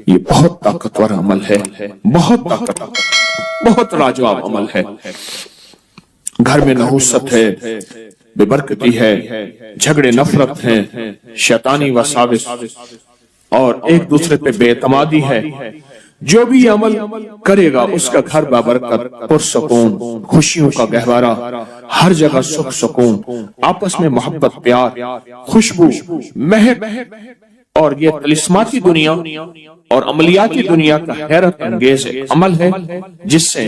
یہ بہت طاقتور عمل ہے، بہت طاقتور، بہت لاجواب عمل ہے۔ گھر میں نحوست ہے، بے برکتی ہے، جھگڑے نفرت ہیں، شیطانی وساوس اور ایک دوسرے پہ بے اعتمادی ہے، جو بھی یہ عمل کرے گا اس کا گھر بابرکت، پرسکون، خوشیوں کا گہوارہ، ہر جگہ سکھ سکون، آپس میں محبت، پیار، خوشبو، مہک، اور یہ طلسماتی دنیا اور عملیاتی دنیا کا حیرت انگیز عمل ہے جس سے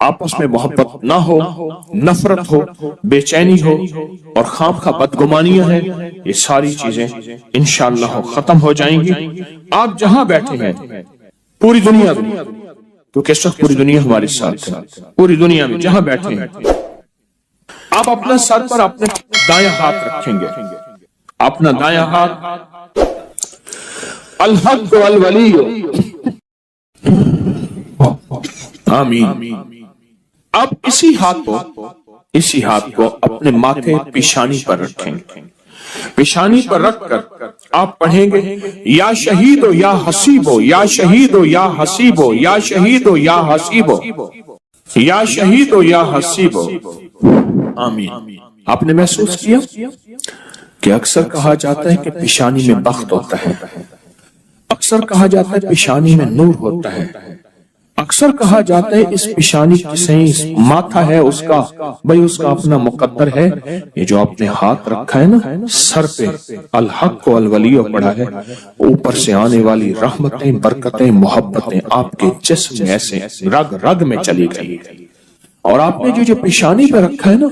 آپس میں محبت نہ ہو، نفرت ہو، بے چینی ہو اور خامخواہ بدگمانیاں ہیں، یہ ساری چیزیں انشاءاللہ ختم ہو جائیں گی۔ آپ جہاں بیٹھے ہیں پوری دنیا میں، کیونکہ اس وقت پوری دنیا ہمارے ساتھ ہے، پوری دنیا میں جہاں بیٹھے ہیں آپ اپنا سر پر اپنے دائیں ہاتھ رکھیں گے، اپنا دائیں ہاتھ الحق والولی، آمین۔ اب اسی ہاتھ کو اپنے ماتھے پیشانی پر رکھیں گے، پیشانی پر رکھ کر آپ پڑھیں گے یا شہیدو یا حسیبو، یا شہیدو یا حسیبو، یا شہیدو یا حسیبو، یا شہیدو یا حسیبو، آمین۔ آپ نے محسوس کیا کہ اکثر کہا جاتا ہے کہ پیشانی میں بخت ہوتا ہے، اکثر کہا جاتا ہے پیشانی میں نور ہوتا ہے، اکثر کہا جاتا ہے اس پیشانی سے ماتھا ہے اس کا، بھئی اس کا اپنا مقدر ہے۔ یہ جو آپ نے ہاتھ رکھا ہے نا سر پہ، الحق والولی پڑھا ہے، اوپر سے آنے والی رحمتیں، برکتیں، محبتیں آپ کے جسم میں ایسے رگ رگ میں چلی گئی، اور آپ نے جو پیشانی پہ رکھا ہے نا،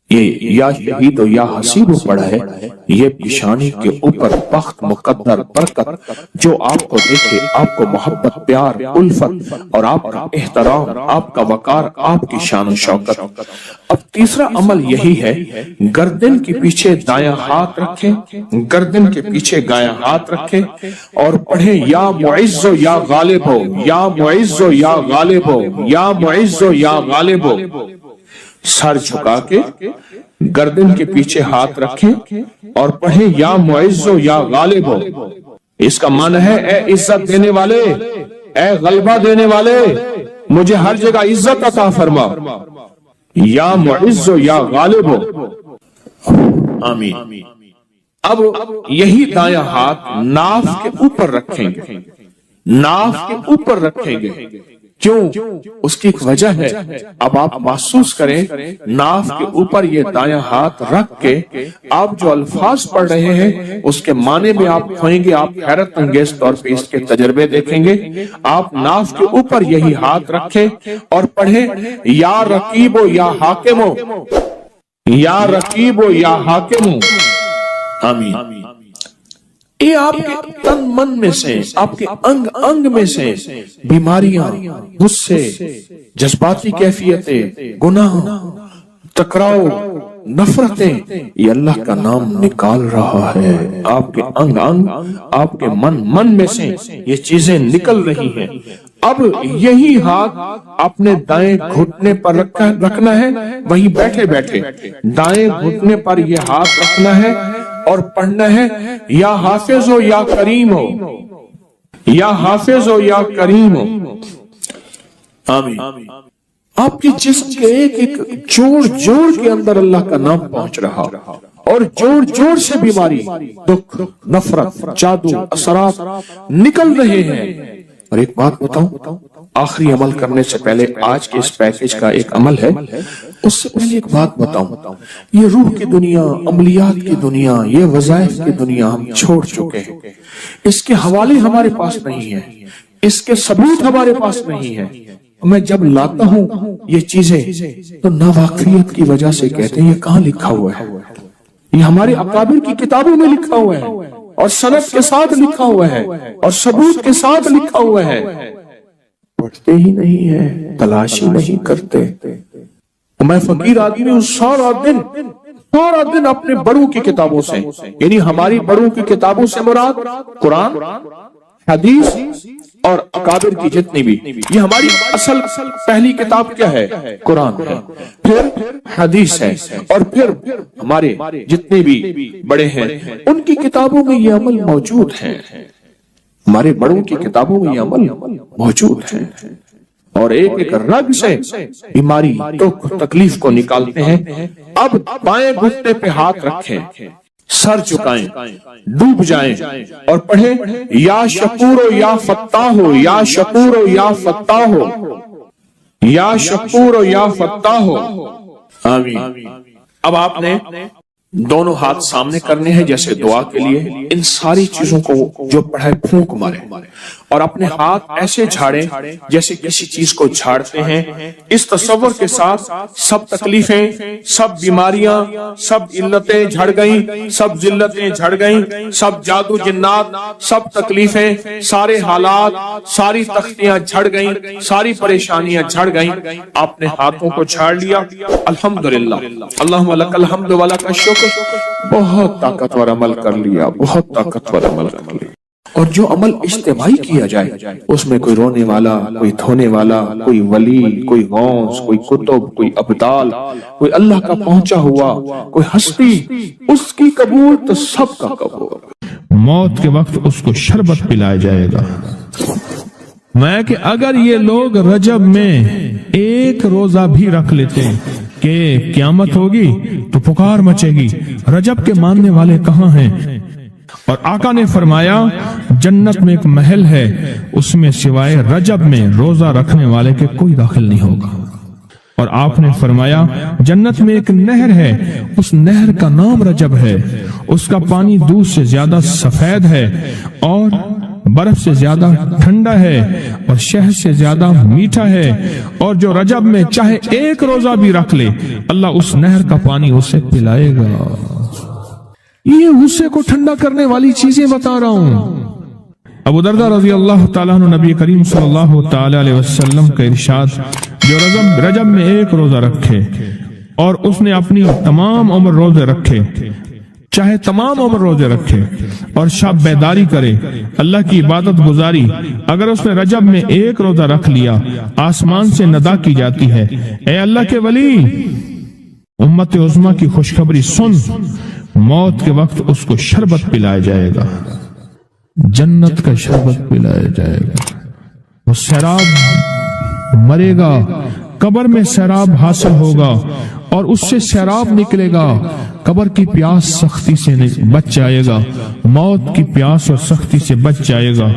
یہ یا شہید یا حسیب پڑھا ہے، یہ پیشانی کے اوپر بخت، مقدر، برکت جو آپ کو دیکھے، آپ کو محبت، پیار، الفت اور آپ کا احترام، آپ کا وقار، آپ کی شان و شوکت۔ اب تیسرا عمل یہی ہے، گردن کے پیچھے دایاں ہاتھ رکھیں، گردن کے پیچھے دایاں ہاتھ رکھیں اور پڑھیں یا معز یا غالب ہو، یا معز یا غالب ہو، یا معز یا غالب ہو۔ سر جھکا کے گردن کے پیچھے ہاتھ رکھیں اور پڑھیں یا معز یا غالب ہو۔ اس کا معنی ہے اے عزت دینے والے، اے غلبہ دینے والے، مجھے ہر جگہ عزت عطا فرما، یا معز یا غالب ہو، آمین۔ اب یہی دایاں ہاتھ ناف کے اوپر رکھیں گے، ناف کے اوپر رکھیں گے، کیوں؟ اس کی ایک وجہ ہے، اب آپ محسوس کریں ناف کے اوپر یہ دایاں ہاتھ رکھ کے آپ جو الفاظ پڑھ رہے ہیں اس کے معنی میں آپ کھوئیں گے، آپ حیرت انگیز طور پہ اس کے تجربے دیکھیں گے۔ آپ ناف کے اوپر یہی ہاتھ رکھیں اور پڑھیں یا رقیب یا حاکم، یا رقیب یا حاکم، آمین۔ یہ آپ کے تن من میں سے، آپ کے انگ انگ میں سے بیماریاں، غصے، جذباتی کیفیتیں، گناہ، ٹکراؤ، نفرتیں، یہ اللہ کا نام نکال رہا ہے۔ آپ کے انگ انگ، آپ کے من من میں سے یہ چیزیں نکل رہی ہیں۔ اب یہی ہاتھ اپنے دائیں گھٹنے پر رکھنا ہے، وہیں بیٹھے بیٹھے دائیں گھٹنے پر یہ ہاتھ رکھنا ہے اور پڑھنا ہے یا حافظ ہو یا کریم ہو، یا حافظ ہو یا کریم ہو، آمین۔ آپ کے جسم کے ایک ایک جوڑ جوڑ کے اندر اللہ کا نام پہنچ رہا، اور جوڑ جوڑ سے بیماری، دکھ، نفرت، جادو، اثرات نکل رہے ہیں۔ اور ایک بات بتاؤں، آخری عمل کرنے سے پہلے، آج کے اس پیکیج کا ایک عمل ہے، اس سے پہلے ایک بات بتاؤں، یہ روح کی دنیا، عملیات کی دنیا، یہ وظائف کی دنیا ہم چھوڑ چکے ہیں، اس کے حوالے ہمارے پاس نہیں ہیں، اس کے ثبوت ہمارے پاس نہیں ہیں۔ میں جب لاتا ہوں یہ چیزیں تو ناواقفیت کی وجہ سے کہتے ہیں یہ کہاں لکھا ہوا ہے، یہ ہمارے اکابر کی کتابوں میں لکھا ہوا ہے، اور سند کے ساتھ لکھا ہوا ہے، اور ثبوت کے ساتھ لکھا ہوا ہے، پڑھتے ہی نہیں ہے، تلاشی نہیں کرتے۔ میں فقیر آدمی ہوں، سارا دن اپنے بڑوں کی کتابوں سے، یعنی ہماری بڑوں کی کتابوں سے مراد قرآن، حدیث اور اکابر کی جتنی بھی، یہ ہماری اصل پہلی کتاب کیا ہے؟ قرآن ہے، پھر حدیث ہے، اور پھر ہمارے جتنے بھی بڑے ہیں ان کی کتابوں میں یہ عمل موجود ہے۔ ہمارے بڑوں کی کتابوں میں یہ عمل موجود ہے، اور ایک ایک رگ سے بیماری دکھ تکلیف کو نکالتے ہیں۔ اب بائیں گھٹنے پہ ہاتھ رکھیں، سر جھکائیں، ڈوب جائیں اور پڑھیں یا شکور و یا فتاح ہو، یا شکور و یا فتاح ہو، یا شکور و یا فتاح ہو، آمین۔ اب آپ نے دونوں ہاتھ سامنے کرنے ہیں جیسے دعا کے لیے، ان ساری چیزوں کو جو پڑھائے پھونک مارے اور اپنے ہاتھ ایسے جھاڑیں جیسے کسی چیز کو جھاڑتے ہیں، اس تصور کے ساتھ سب تکلیفیں، سب بیماریاں، سب علتیں جھڑ گئیں، سب ذلتیں جھڑ گئیں، سب جادو جنات، سب تکلیفیں، سارے حالات، ساری تختیاں جھڑ گئیں، ساری پریشانیاں جھڑ گئیں۔ آپ نے ہاتھوں کو جھاڑ لیا، الحمدللہ، اللہم لک الحمد و لک الشکر، بہت طاقتور عمل کر لیا، بہت طاقتور عمل کر لیا۔ اور جو عمل اجتماعی کیا جائے اس میں کوئی رونے والا، کوئی دھونے والا، کوئی ولی، کوئی غوث، کوئی کتب، کوئی ابدال، کوئی اللہ کا پہنچا ہوا، کوئی ہستی، اس کی قبول تو سب کا قبول۔ موت کے وقت اس کو شربت پلایا جائے گا۔ میں کہ اگر یہ لوگ رجب میں ایک روزہ بھی رکھ لیتے کہ قیامت ہوگی تو پکار مچے گی، رجب کے ماننے والے کہاں ہیں؟ اور آقا نے فرمایا جنت میں ایک محل ہے، اس میں سوائے رجب میں روزہ رکھنے والے کے کوئی داخل نہیں ہوگا۔ اور آپ نے فرمایا جنت میں ایک نہر ہے، اس نہر کا نام رجب ہے، اس کا پانی دودھ سے زیادہ سفید ہے اور برف سے زیادہ ٹھنڈا ہے اور شہد سے زیادہ میٹھا ہے، اور جو رجب میں چاہے ایک روزہ بھی رکھ لے اللہ اس نہر کا پانی اسے پلائے گا۔ یہ غصے کو ٹھنڈا کرنے والی چیزیں بتا رہا ہوں۔ ابو دردہ رضی اللہ تعالیٰ عنہ نبی کریم صلی اللہ تعالیٰ علیہ وسلم کا ارشاد، جو رجب میں ایک روزہ رکھے اور اس نے اپنی تمام عمر روزے رکھے، چاہے تمام عمر روزے رکھے اور شب بیداری کرے، اللہ کی عبادت گزاری، اگر اس نے رجب میں ایک روزہ رکھ لیا آسمان سے ندا کی جاتی ہے، اے اللہ کے ولی، امت عظمیٰ کی خوشخبری سن، موت کے وقت اس کو شربت پلایا جائے گا، جنت کا شربت پلایا جائے گا، وہ سیراب مرے گا، قبر میں سیراب حاصل ہوگا اور اس سے سیراب نکلے گا، قبر کی پیاس سختی سے بچ جائے گا، موت کی پیاس اور سختی سے بچ جائے گا۔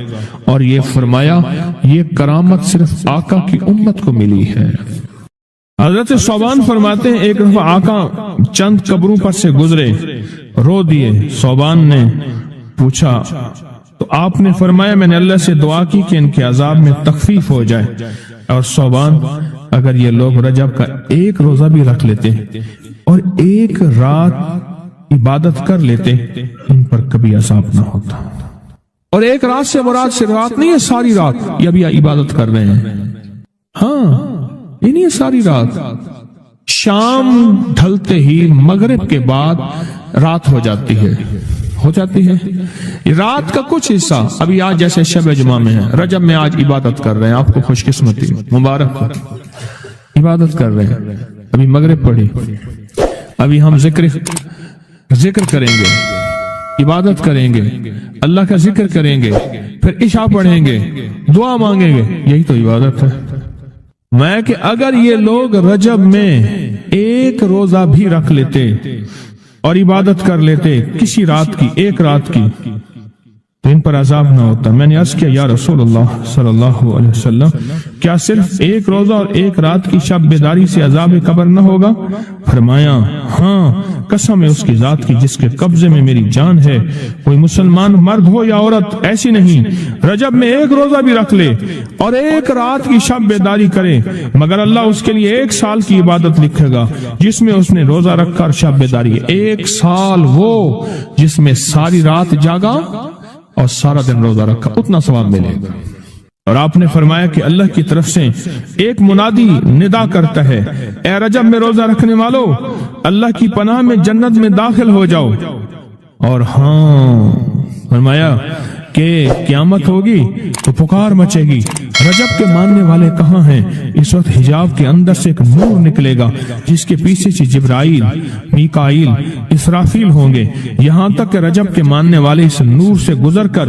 اور یہ فرمایا یہ کرامت صرف آقا کی امت کو ملی ہے۔ حضرت صوبان فرماتے ہیں ایک دفعہ آقا چند قبروں پر سے گزرے، رو دیے۔ صوبان نے پوچھا تو آپ نے فرمایا میں نے اللہ سے دعا کی کہ ان کے عذاب میں تخفیف ہو جائے، اور صوبان اگر یہ لوگ رجب کا ایک روزہ بھی رکھ لیتے اور ایک رات عبادت کر لیتے ان پر کبھی عذاب نہ ہوتا۔ اور ایک رات سے مراد صرف رات نہیں ہے، ساری رات یہ ابھی عبادت کر رہے ہیں، ہاں یہ نہیں ہے ساری رات، شام ڈھلتے ہی مغرب کے بعد رات ہو جاتی ہے رات کا کچھ حصہ ابھی آج جیسے شب جمعہ میں ہے، رجب میں آج عبادت کر رہے ہیں، آپ کو خوش قسمتی مبارک ہو، عبادت کر رہے ہیں، ابھی مغرب پڑھی، ابھی ہم ذکر کریں گے، عبادت کریں گے، اللہ کا ذکر کریں گے، پھر عشاء پڑھیں گے، دعا مانگیں گے، یہی تو عبادت ہے۔ میں کہ اگر یہ لوگ رجب میں ایک روزہ بھی رکھ لیتے اور عبادت کر لیتے کسی رات کی، ایک رات کی، تو ان پر عذاب نہ ہوتا۔ میں نے عرض کیا یا رسول اللہ صلی اللہ علیہ وسلم، کیا صرف ایک روزہ اور ایک رات کی شب بیداری سے عذاب قبر نہ ہوگا؟ فرمایا ہاں، قسم ہے اس کی ذات کی جس کے قبضے میں میری جان ہے، کوئی مسلمان مرد ہو یا عورت ایسی نہیں رجب میں ایک روزہ بھی رکھ لے اور ایک رات کی شب بیداری کرے مگر اللہ اس کے لیے 1 سال کی عبادت لکھے گا جس میں اس نے روزہ رکھا اور شب بیداری، 1 سال وہ جس میں ساری رات جاگا اور سارا دن روزہ رکھا، اتنا ثواب ملے گا۔ اور آپ نے فرمایا کہ اللہ کی طرف سے ایک منادی ندا کرتا ہے، اے رجب میں روزہ رکھنے والو، اللہ کی پناہ میں جنت میں داخل ہو جاؤ۔ اور ہاں فرمایا کہ قیامت ہوگی تو پکار مچے گی، رجب کے ماننے والے کہاں ہیں؟ اس وقت حجاب کے اندر سے ایک نور نکلے گا جس کے پیچھے سے جبرائیل، میکائیل، اسرافیل ہوں گے، یہاں تک کہ رجب کے ماننے والے اس نور سے گزر کر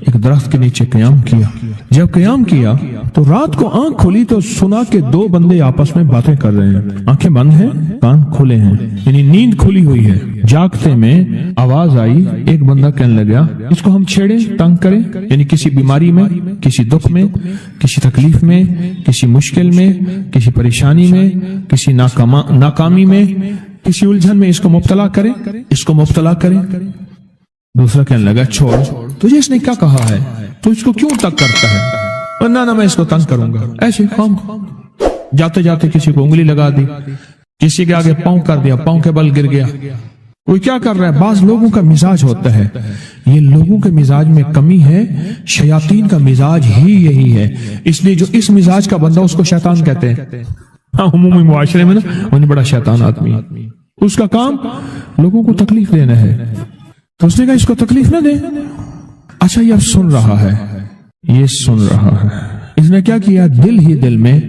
ایک درخت کے نیچے قیام کیا. جب قیام کیا تو رات کو آنکھ کھلی تو سنا کہ دو بندے آپس میں باتیں کر رہے ہیں. آنکھیں بند ہیں، کان کھلے ہیں، یعنی نیند کھلی ہوئی ہے. جاگتے میں آواز آئی، ایک بندہ کہنے لگا اس کو ہم چھیڑیں، تنگ کریں، یعنی کسی بیماری میں، کسی دکھ میں، کسی تکلیف میں، کسی مشکل میں، کسی پریشانی میں، کسی ناکامی میں، کسی الجھن میں اس کو مبتلا کریں، اس کو مبتلا کریں. دوسرا کہنے لگا چھوڑ، تجھے اس نے کیا کہا ہے، تو اس کو کیوں تنگ کرتا ہے؟ نہ میں اس کو تنگ کروں گا. ایسے خام جاتے جاتے کسی کو انگلی لگا دی، کسی کے آگے پاؤں کر دیا، پاؤں کے بل گر گیا. کوئی کیا کر رہا ہے؟ بعض لوگوں کا مزاج ہوتا ہے، یہ لوگوں کے مزاج میں کمی ہے، شیاطین کا مزاج ہی یہی ہے. اس لیے جو اس مزاج کا بندہ اس کو شیطان کہتے ہیں. ہاں عمومی معاشرے میں نا انہیں بڑا شیطان آدمی ہے، اس کا کام لوگوں کو تکلیف دینا ہے. تو اس نے کہا اس کو تکلیف نہ دے. اچھا یہ اب سن رہا ہے، یہ سن رہا ہے. اس نے کیا کیا؟ دل ہی دل میں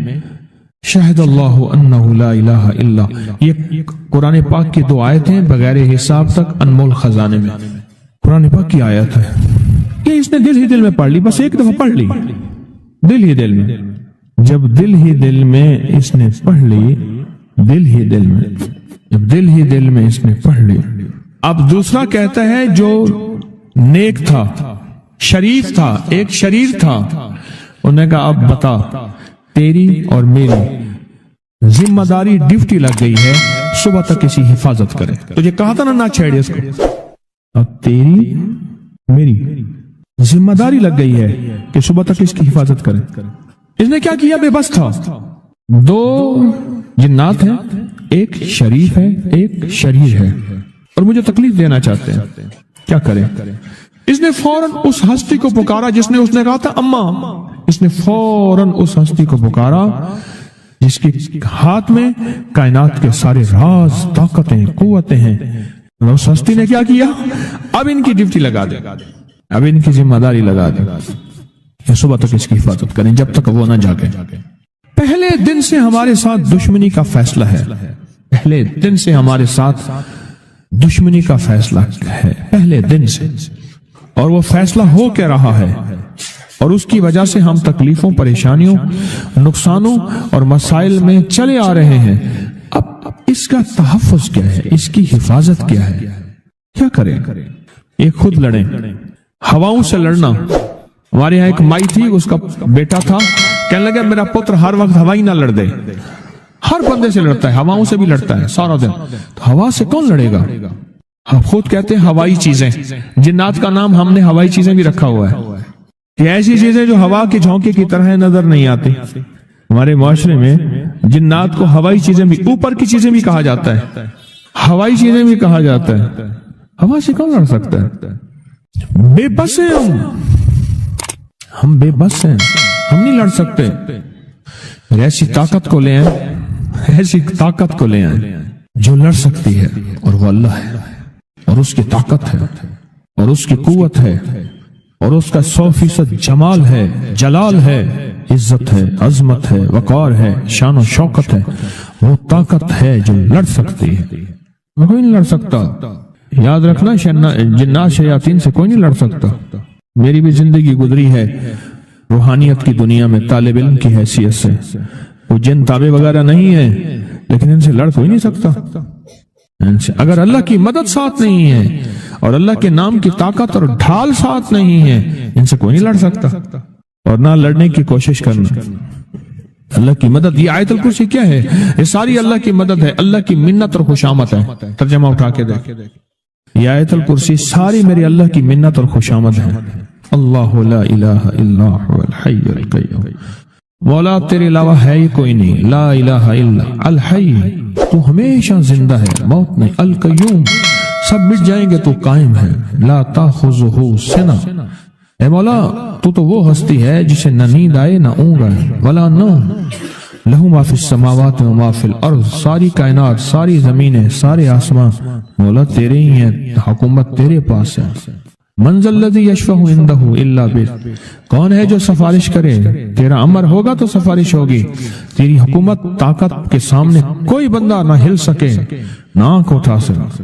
شہد اللہ انہ لا الہ الا. یہ قرآن پاک کی 2 آیتیں بغیر حساب تک انمول خزانے میں قرآن پاک کی آیت ہے. یہ اس نے دل ہی دل میں پڑھ لی، بس ایک دفعہ پڑھ لی دل ہی دل میں. جب دل ہی دل میں اس نے پڑھ لی، دل ہی دل میں، جب دل ہی دل میں اس نے پڑھ لی. اب دوسرا کہتا ہے جو نیک تھا، شریف تھا، ایک شریر تھا، انہوں نے کہا اب بتا، تیری اور میری ذمہ داری ڈیوٹی لگ گئی ہے، صبح تک اس کی حفاظت کرے. تجھے کہا تھا نا نہ چھیڑے اس کو، اب تیری میری ذمہ داری لگ گئی ہے کہ صبح تک اس کی حفاظت کرے. اس نے کیا کیا؟ بے بس تھا. 2 جنات ہیں، ایک شریف ہے، ایک شریر ہے، اور مجھے تکلیف دینا چاہتے ہیں. کیا کریں؟ اس نے فوراً اس ہستی کو پکارا جس نے، اس نے کہا تھا اماں. اس نے فوراً اس ہستی کو پکارا جس کے ہاتھ میں کائنات کے سارے راز، طاقتیں، قوتیں ہیں. اس ہستی نے کیا کیا؟ اب ان کی ڈیوٹی لگا دے، اب ان کی ذمہ داری لگا دے، یہ صبح تک اس کی حفاظت کریں جب تک وہ نہ جاگے. پہلے دن سے ہمارے ساتھ دشمنی کا فیصلہ ہے، پہلے دن سے ہمارے ساتھ دشمنی کا فیصلہ ہے، پہلے دن سے. اور وہ فیصلہ ہو کے رہا ہے، اور اس کی وجہ سے ہم تکلیفوں، پریشانیوں، نقصانوں اور مسائل میں چلے آ رہے ہیں. اب اس کا تحفظ کیا ہے، اس کی حفاظت کیا ہے؟ کیا کریں؟ ایک خود لڑیں، ہواؤں سے لڑنا. ہمارے یہاں ایک مائی تھی، اس کا بیٹا تھا، کہنے لگا میرا پتر ہر وقت ہوائی نہ لڑ دے. ہر بندے سے لڑتا ہے، ہواؤں سے بھی لڑتا ہے سارا دن. تو ہوا سے کون لڑے گا؟ ہم خود کہتے ہیں ہوائی چیزیں. جنات کا نام ہم نے ہوائی چیزیں بھی رکھا ہوا ہے. یہ ایسی چیزیں جو ہوا کے جھونکے کی طرح نظر نہیں آتی. ہمارے معاشرے میں جنات کو ہوائی چیزیں بھی، اوپر کی چیزیں بھی کہا جاتا ہے، ہوائی چیزیں بھی کہا جاتا ہے. ہوا سے کون لڑ سکتا ہے؟ بے بس ہیں ہم بے بس ہیں، ہم نہیں لڑ سکتے. ایسی طاقت کو لے آئیں، ایسی طاقت کو لے آئیں جو لڑ سکتی ہے، اور وہ اللہ ہے، اور اس کی طاقت ہے، اور اس کی قوت ہے، اور اس کا 100% جمال ہے، جلال ہے، عزت ہے، عظمت ہے، وقار ہے، شان و شوکت ہے. وہ طاقت ہے جو لڑ سکتی ہے، وہ کوئی نہیں لڑ سکتا. یاد رکھنا، جنات شیاطین سے کوئی نہیں لڑ سکتا. میری بھی زندگی گزری ہے روحانیت کی دنیا میں طالب علم کی حیثیت سے. وہ جن تابع وغیرہ نہیں ہے، لیکن ان سے لڑ کوئی نہیں سکتا. اگر اللہ کی مدد ساتھ نہیں ہے اور اللہ کے نام کی طاقت اور ڈھال ساتھ نہیں ہے، ان سے کوئی نہیں لڑ سکتا. اور نہ لڑنے کی کوشش کرنا. اللہ کی مدد، یہ آیت الکرسی کیا ہے؟ یہ ساری اللہ کی مدد ہے، اللہ کی منت اور خوشامد ہے. ترجمہ اٹھا کے دیکھ، یہ آیت الکرسی ساری میری اللہ کی منت اور خوشامد ہے. اللہ لا الہ الا هو الحی القیوم. مولا تیرے علاوہ ہے ہی کوئی نہیں. لا الہ الا الحی، تو ہمیشہ زندہ ہے، موت نہیں. القیوم، سب مٹ جائیں گے تو قائم ہے. لا تاخذہ سنہ، اے مولا تو وہ ہستی ہے جسے نہ نیند آئے نہ اونگ آئے. ولا نوم، لہو ما فی السماوات و ما فی الارض. ساری کائنات، ساری زمینیں، سارے آسمان مولا تیرے ہی ہیں، حکومت تیرے پاس ہے. من ذا الذی یشفع عندہ الا بإذنہ، کون ہے جو سفارش کرے؟ تیرا امر ہوگا تو سفارش ہوگی. تیری حکومت، طاقت کے سامنے کوئی بندہ نہ ہل سکے، نہ آنکھ اٹھا سکے.